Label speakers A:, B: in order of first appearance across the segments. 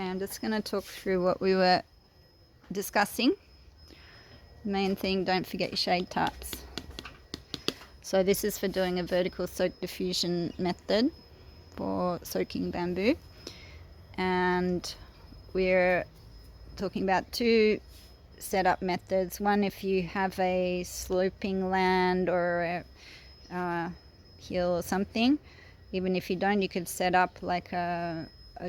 A: Okay, I'm just going to talk through what we were discussing. Main thing, don't forget your shade tarps. So this is for doing a vertical soak diffusion method for soaking bamboo. And we're talking about two setup methods. One, if you have a sloping land or a hill or something. Even if you don't, you could set up like a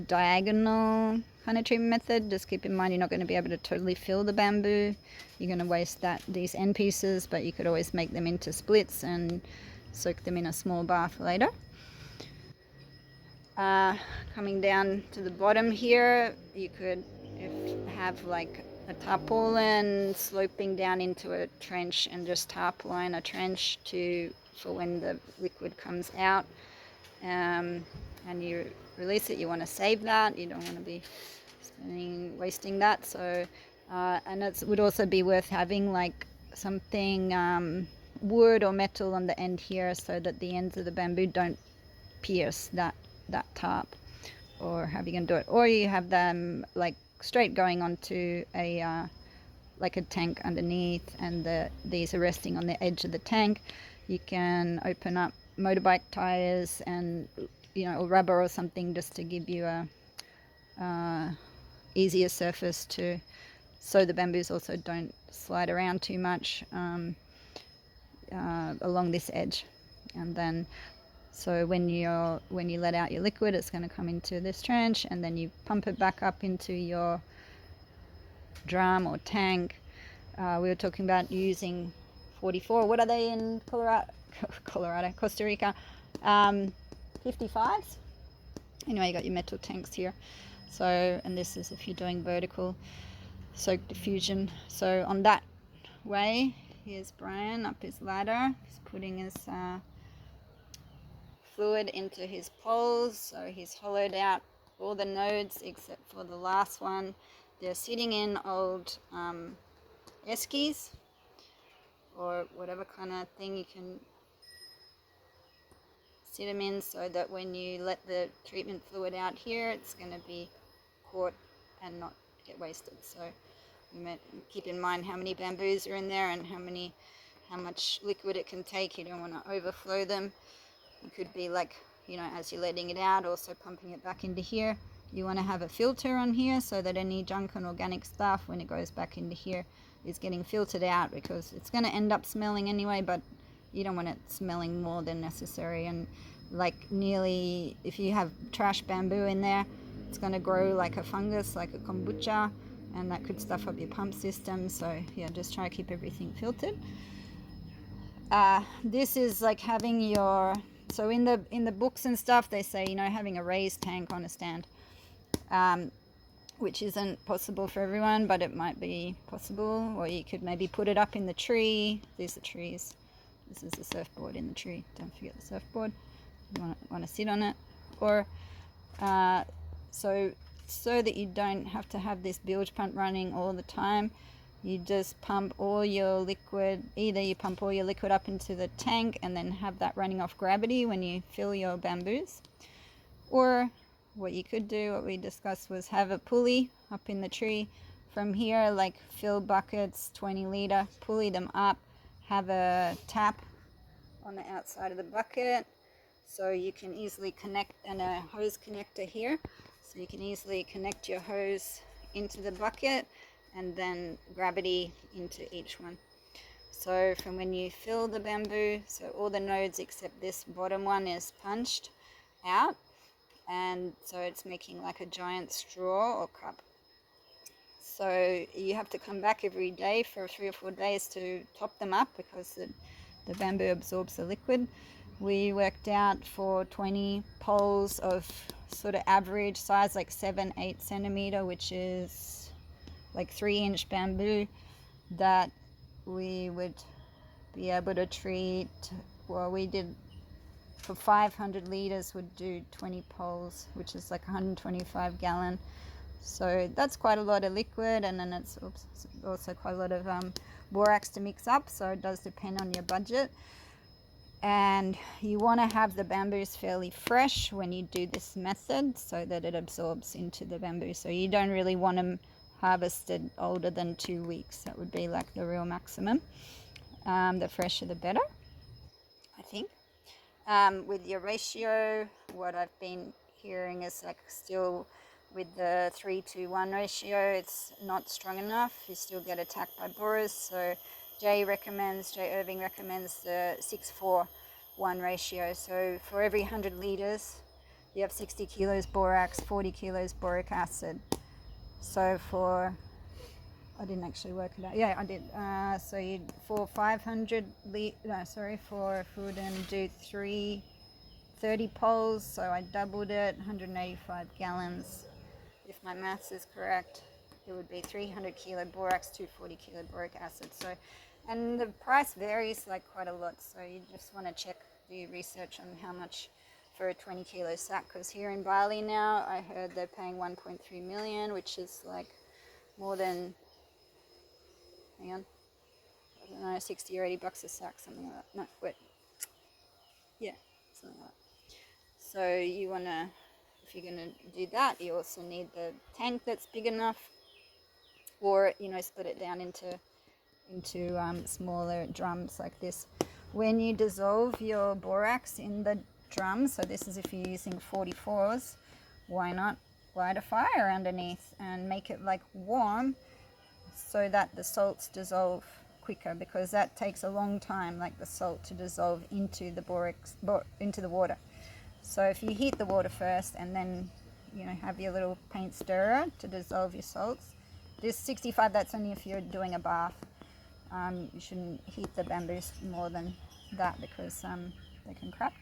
A: diagonal kind of treatment method. Just keep in mind you're not going to be able to totally fill the bamboo. You're going to waste these end pieces, but you could always make them into splits and soak them in a small bath later. Coming down to the bottom here, you could have like a tarpaulin sloping down into a trench and just tarpaulin a trench for when the liquid comes out. And you release it, you want to save that, you don't want to be wasting that. So and it would also be worth having like something wood or metal on the end here so that the ends of the bamboo don't pierce that tarp, or how you can do it, or you have them like straight going onto a like a tank underneath, and these are resting on the edge of the tank. You can open up motorbike tires and or rubber or something, just to give you a easier surface so the bamboos also don't slide around too much along this edge. And then so when you let out your liquid, it's going to come into this trench, and then you pump it back up into your drum or tank. We were talking about using 44. What are they in Costa Rica? 55s. Anyway, you got your metal tanks here. So, and this is if you're doing vertical soak diffusion. So on that way, here's Brian up his ladder. He's putting his fluid into his poles. So he's hollowed out all the nodes except for the last one. They're sitting in old eskies or whatever kind of thing you can sit them in, so that when you let the treatment fluid out here, it's going to be caught and not get wasted. So you keep in mind how many bamboos are in there and how much liquid it can take. You don't want to overflow them. It could be like, as you're letting it out, also pumping it back into here. You want to have a filter on here so that any junk and organic stuff, when it goes back into here, is getting filtered out, because it's going to end up smelling anyway, but you don't want it smelling more than necessary. And if you have trash bamboo in there, it's going to grow like a fungus, like a kombucha, and that could stuff up your pump system. So yeah, just try to keep everything filtered. This is like having so in the books and stuff, they say, having a raised tank on a stand, which isn't possible for everyone, but it might be possible. Or you could maybe put it up in the tree. These are trees. This is the surfboard in the tree. Don't forget the surfboard. You want to sit on it. Or so that you don't have to have this bilge pump running all the time, you just pump all your liquid. Either you pump all your liquid up into the tank and then have that running off gravity when you fill your bamboos. Or what you could do, what we discussed, was have a pulley up in the tree. From here, like fill buckets, 20 liter, pulley them up, have a tap on the outside of the bucket, so you can easily connect, and a hose connector here, so you can easily connect your hose into the bucket and then gravity into each one. So from when you fill the bamboo, so all the nodes except this bottom one is punched out, and so it's making like a giant straw or cup. So you have to come back every day for 3 or 4 days to top them up, because the bamboo absorbs the liquid. We worked out for 20 poles of sort of average size, like 7-8 centimeter, which is like 3-inch bamboo, that we would be able to treat. Well, we did for 500 liters would do 20 poles, which is like 125 gallon. So that's quite a lot of liquid, and then it's also quite a lot of borax to mix up, so it does depend on your budget. And you want to have the bamboos fairly fresh when you do this method so that it absorbs into the bamboo. So you don't really want them harvested older than 2 weeks. That would be like the real maximum. The fresher the better, I think. With your ratio, what I've been hearing is like still with the 3-to-1 ratio, it's not strong enough. You still get attacked by borers. So Jaye Irving recommends the 6-4-1 ratio. So for every 100 liters, you have 60 kilos borax, 40 kilos boric acid. So for, I didn't actually work it out. Yeah, I did. So you for 500 for if we were going to do 30 poles, so I doubled it, 185 gallons. If my maths is correct, it would be 300 kilo borax, 240 kilo boric acid. So, and the price varies like quite a lot. So you just want to check, do research on how much for a 20 kilo sack. Because here in Bali now, I heard they're paying 1.3 million, which is like more than, hang on, I don't know, 60 or 80 bucks a sack, something like that. No, wait. Yeah, something like that. So you want to, if you're going to do that, you also need the tank that's big enough, or split it down into smaller drums like this. When you dissolve your borax in the drum, so this is if you're using 44s, why not light a fire underneath and make it like warm so that the salts dissolve quicker, because that takes a long time, like the salt to dissolve into the borax into the water. So if you heat the water first and then have your little paint stirrer to dissolve your salts. This 65, that's only if you're doing a bath. You shouldn't heat the bamboos more than that because they can crack.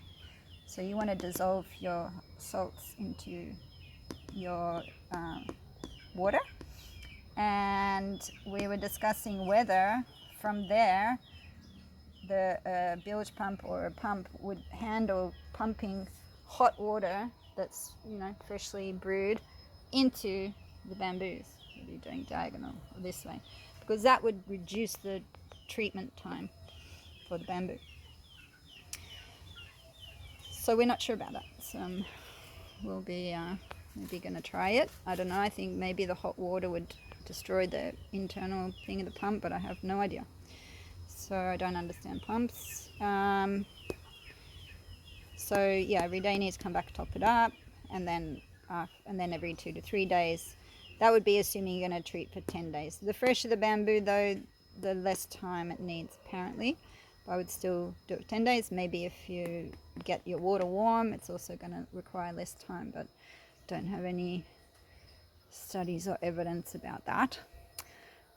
A: So you want to dissolve your salts into your water. And we were discussing whether from there the bilge pump or a pump would handle pumping hot water that's freshly brewed into the bamboos. We'll be doing diagonal or this way, because that would reduce the treatment time for the bamboo. So we're not sure about that. So we'll be maybe going to try it. I don't know. I think maybe the hot water would destroy the internal thing of the pump, but I have no idea. So I don't understand pumps. So yeah, every day needs to come back, top it up, and then every 2 to 3 days. That would be assuming you're going to treat for 10 days. The fresher the bamboo, though, the less time it needs, apparently. But I would still do it 10 days. Maybe if you get your water warm, it's also going to require less time, but don't have any studies or evidence about that.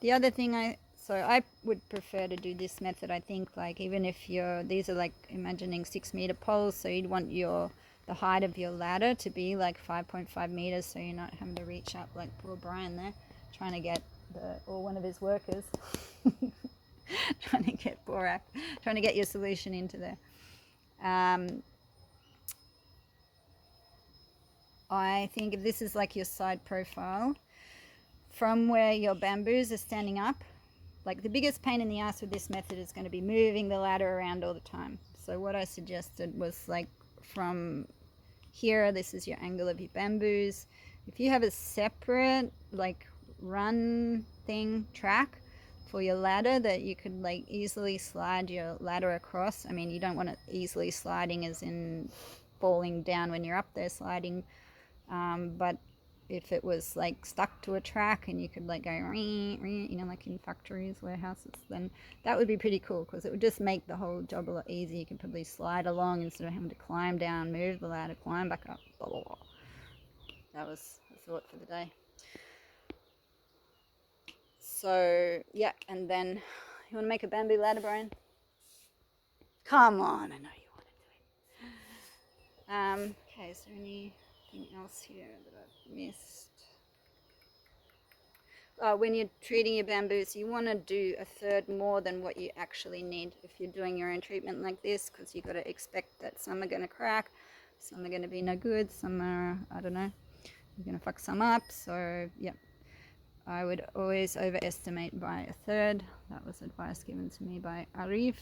A: The other thing I would prefer to do this method. I think, like, even if these are like imagining 6-meter poles, so you'd want the height of your ladder to be like 5.5 meters, so you're not having to reach up like poor Brian there, trying to get one of his workers trying to get borax, trying to get your solution into there. I think if this is like your side profile, from where your bamboos are standing up, like the biggest pain in the ass with this method is going to be moving the ladder around all the time. So what I suggested was like from here, this is your angle of your bamboos. If you have a separate like run thing track for your ladder that you could like easily slide your ladder across. I mean, you don't want it easily sliding as in falling down when you're up there sliding, but if it was like stuck to a track and you could like go like in factories, warehouses, then that would be pretty cool, because it would just make the whole job a lot easier. You could probably slide along instead of having to climb down, move the ladder, climb back up, blah blah blah. That was a thought for the day. So yeah, and then you want to make a bamboo ladder, Brian? Come on, I know you want to do it. Okay, is there anything else here that I've missed? When you're treating your bamboos, you want to do a third more than what you actually need if you're doing your own treatment like this, because you've got to expect that some are going to crack, some are going to be no good, some are, I don't know, you're going to fuck some up. So yeah, I would always overestimate by a third. That was advice given to me by Arif.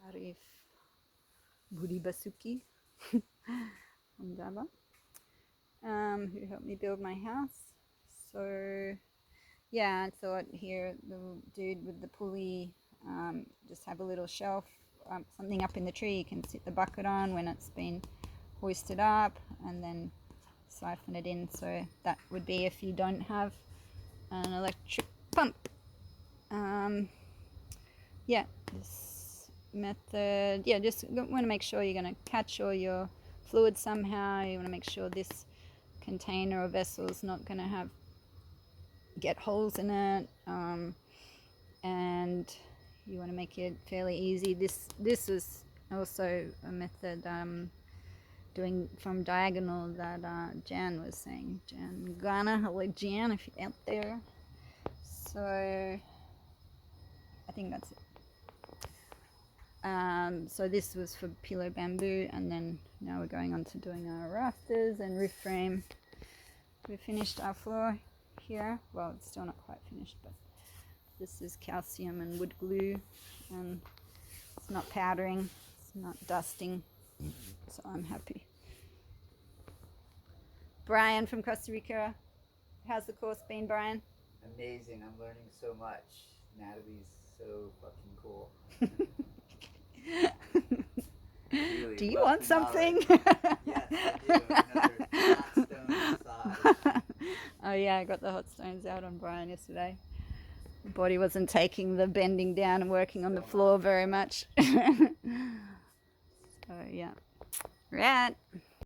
A: Arif Budi Basuki from Java, who helped me build my house. So yeah, I thought here the dude with the pulley, just have a little shelf, something up in the tree you can sit the bucket on when it's been hoisted up, and then siphon it in. So that would be if you don't have an electric pump. Yeah, this method, yeah, just want to make sure you're going to catch all your fluid somehow. You want to make sure this container or vessel is not going to get holes in it, and you want to make it fairly easy. This is also a method doing from diagonal that Jan was saying. Jan Ghana, hello Jan, if you're out there. So I think that's it. So this was for pillow bamboo, and then now we're going on to doing our rafters and roof frame. We finished our floor here. Well, it's still not quite finished, but this is calcium and wood glue, and it's not powdering, it's not dusting, so I'm happy. Brian from Costa Rica, how's the course been, Brian?
B: Amazing, I'm learning so much. Natalie's so fucking cool. Really,
A: do you want something?
B: Yes, I do. Another hot stone massage.
A: Oh yeah, I got the hot stones out on Brian yesterday. The body wasn't taking the bending down and working on the floor very much. So yeah. Right.